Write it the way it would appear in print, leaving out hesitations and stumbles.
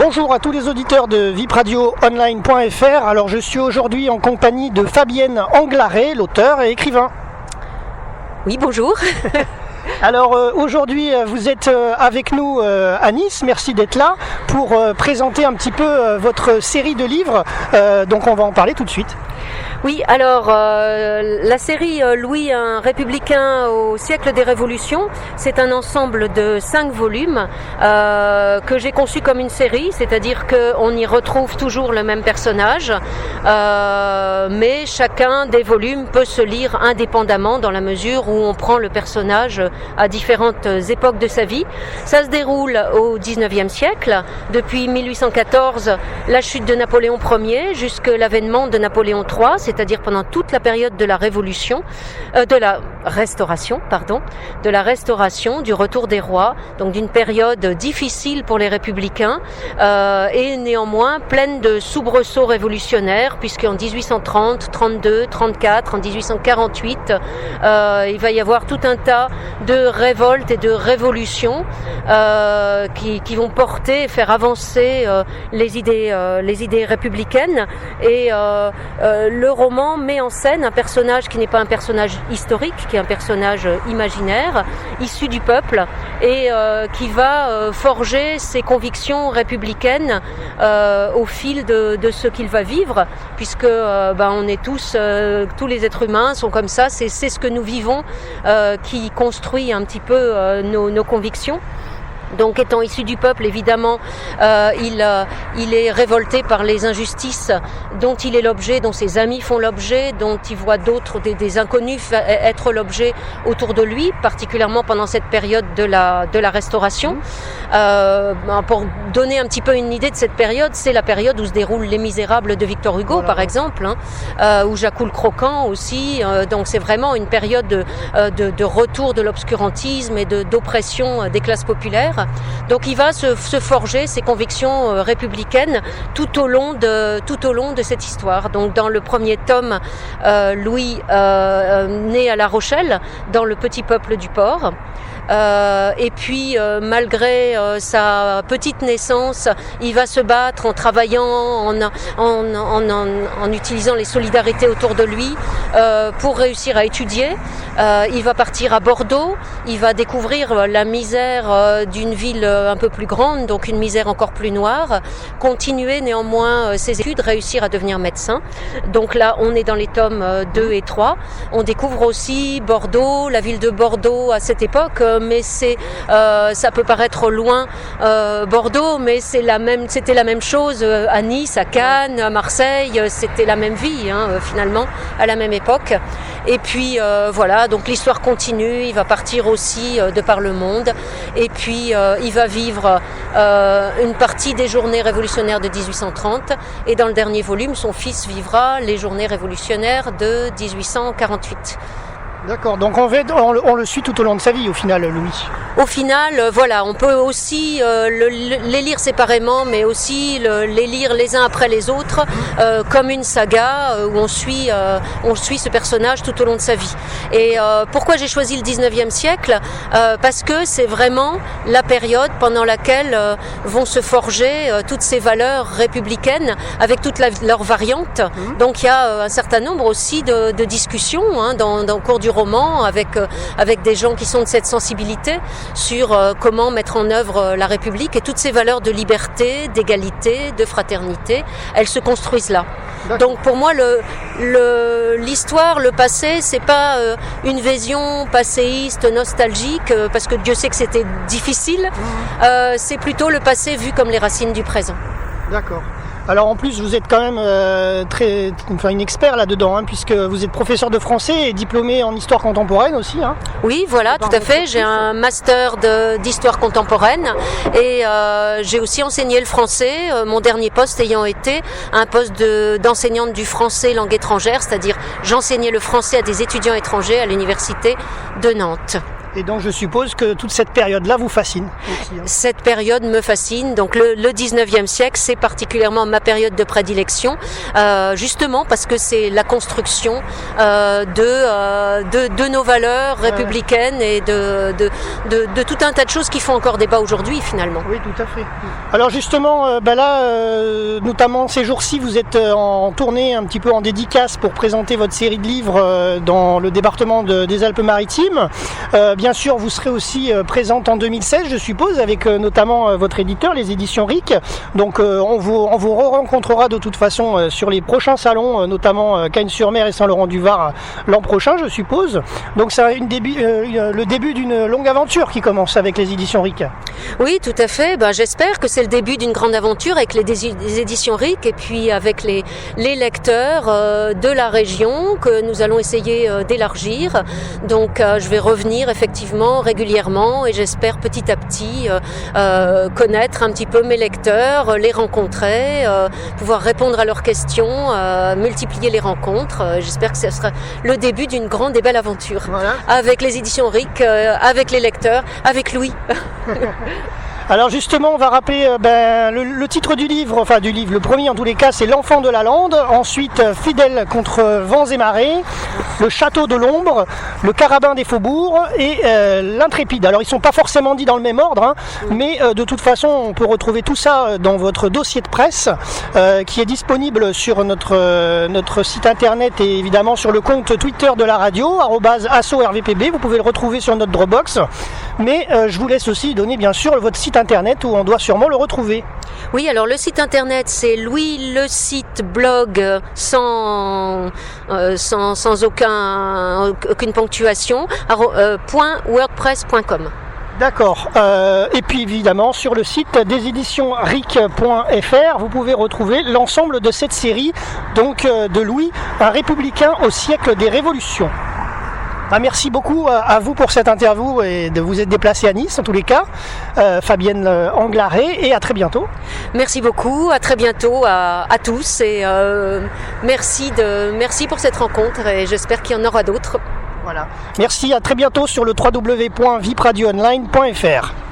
Bonjour à tous les auditeurs de vipradioonline.fr. Alors je suis aujourd'hui en compagnie de Fabienne Anglaré, l'auteur et écrivain. Oui, bonjour. Alors aujourd'hui vous êtes avec nous à Nice, merci d'être là pour présenter un petit peu votre série de livres, donc on va en parler tout de suite. Oui, alors la série Louis, un républicain au siècle des révolutions, c'est un ensemble de 5 volumes que j'ai conçu comme une série, c'est-à-dire qu'on y retrouve toujours le même personnage, mais chacun des volumes peut se lire indépendamment dans la mesure où on prend le personnage à différentes époques de sa vie. Ça se déroule au 19e siècle, depuis 1814, la chute de Napoléon Ier jusqu'à l'avènement de Napoléon III, c'est-à-dire pendant toute la période de la Restauration, du retour des rois, donc d'une période difficile pour les républicains et néanmoins pleine de soubresauts révolutionnaires, puisqu'en 1830, 32, 34, en 1848, il va y avoir tout un tas de révoltes et de révolutions qui vont porter et faire avancer les idées républicaines. Et le roman met en scène un personnage qui n'est pas un personnage historique, qui est un personnage imaginaire, issu du peuple, et qui va forger ses convictions républicaines au fil de ce qu'il va vivre, puisque on est tous les êtres humains sont comme ça, c'est ce que nous vivons qui construit un petit peu nos convictions. Donc étant issu du peuple, évidemment, il est révolté par les injustices dont il est l'objet, dont ses amis font l'objet, dont il voit d'autres, des inconnus être l'objet autour de lui, particulièrement pendant cette période de la Restauration. Pour donner un petit peu une idée de cette période, c'est la période où se déroulent Les Misérables de Victor Hugo, par exemple, ou Jacques le Croquant aussi. Donc c'est vraiment une période de retour de l'obscurantisme et d'oppression des classes populaires. Donc il va se forger ses convictions républicaines tout au long de cette histoire. Donc dans le premier tome, Louis naît à La Rochelle, dans le petit peuple du port. Et puis malgré sa petite naissance, il va se battre en travaillant, en utilisant les solidarités autour de lui pour réussir à étudier. Il va partir à Bordeaux, il va découvrir la misère d'une ville un peu plus grande, donc une misère encore plus noire, continuer néanmoins ses études, réussir à devenir médecin. Donc là on est dans les tomes 2 et 3. On découvre aussi Bordeaux, la ville de Bordeaux à cette époque, mais ça peut paraître loin Bordeaux, mais c'était la même chose à Nice, à Cannes, à Marseille, c'était la même vie finalement à la même époque. Et puis voilà, donc l'histoire continue, il va partir aussi de par le monde, et puis il va vivre une partie des journées révolutionnaires de 1830, et dans le dernier volume, son fils vivra les journées révolutionnaires de 1848. D'accord, donc on le suit tout au long de sa vie au final, Louis. Au final, voilà, on peut aussi les lire séparément, mais aussi les lire les uns après les autres, comme une saga où on suit ce personnage tout au long de sa vie. Et pourquoi j'ai choisi le 19e siècle ? Parce que c'est vraiment la période pendant laquelle vont se forger toutes ces valeurs républicaines avec toutes leurs variantes. Donc il y a un certain nombre aussi de discussions dans le cours du roman avec des gens qui sont de cette sensibilité sur comment mettre en œuvre la République, et toutes ces valeurs de liberté, d'égalité, de fraternité, elles se construisent là. D'accord. Donc pour moi l'histoire, le passé, c'est pas une vision passéiste, nostalgique, parce que Dieu sait que c'était difficile, c'est plutôt le passé vu comme les racines du présent. D'accord. Alors en plus vous êtes quand même une expert là-dedans, puisque vous êtes professeur de français et diplômé en histoire contemporaine aussi. Oui, voilà, tout à fait. J'ai un master d'histoire contemporaine et j'ai aussi enseigné le français, mon dernier poste ayant été un poste d'enseignante du français langue étrangère, c'est-à-dire j'enseignais le français à des étudiants étrangers à l'université de Nantes. Et donc je suppose que toute cette période-là vous fascine aussi, hein. Cette période me fascine. Donc le 19e siècle, c'est particulièrement ma période de prédilection, justement parce que c'est la construction de nos valeurs républicaines et de tout un tas de choses qui font encore débat aujourd'hui finalement. Oui, tout à fait. Alors justement, notamment ces jours-ci, vous êtes en tournée un petit peu en dédicace pour présenter votre série de livres dans le département des Alpes-Maritimes. Bien sûr, vous serez aussi présente en 2016, je suppose, avec notamment votre éditeur, les éditions RIC. Donc on vous re-rencontrera de toute façon sur les prochains salons, notamment Cagnes-sur-Mer et Saint-Laurent-du-Var l'an prochain, je suppose. Donc c'est le début d'une longue aventure qui commence avec les éditions RIC. Oui, tout à fait. J'espère que c'est le début d'une grande aventure avec les éditions RIC et puis avec les lecteurs de la région que nous allons essayer d'élargir. Donc je vais revenir effectivement régulièrement et j'espère petit à petit connaître un petit peu mes lecteurs, les rencontrer, pouvoir répondre à leurs questions, multiplier les rencontres. J'espère que ce sera le début d'une grande et belle aventure. Voilà. Avec les éditions RIC, avec les lecteurs, avec Louis. Alors justement, on va rappeler le titre du livre, le premier en tous les cas, c'est L'Enfant de la Lande, ensuite Fidèle contre vents et marées, Le Château de l'Ombre, Le Carabin des Faubourgs et L'Intrépide. Alors ils ne sont pas forcément dit dans le même ordre, hein, mais de toute façon on peut retrouver tout ça dans votre dossier de presse qui est disponible sur notre site internet et évidemment sur le compte Twitter de la radio, @ASSO-RVPB. Vous pouvez le retrouver sur notre Dropbox, mais je vous laisse aussi donner bien sûr votre site internet où on doit sûrement le retrouver. Oui, alors le site internet c'est Louis le site blog sans aucune ponctuation .wordpress.com. D'accord. Et puis évidemment sur le site des éditions ric.fr vous pouvez retrouver l'ensemble de cette série donc de Louis, un républicain au siècle des révolutions. Merci beaucoup à vous pour cette interview et de vous être déplacé à Nice en tous les cas, Fabienne Anglaré, et à très bientôt. Merci beaucoup, à très bientôt à tous et merci pour cette rencontre et j'espère qu'il y en aura d'autres. Voilà. Merci, à très bientôt sur le www.vipradioonline.fr.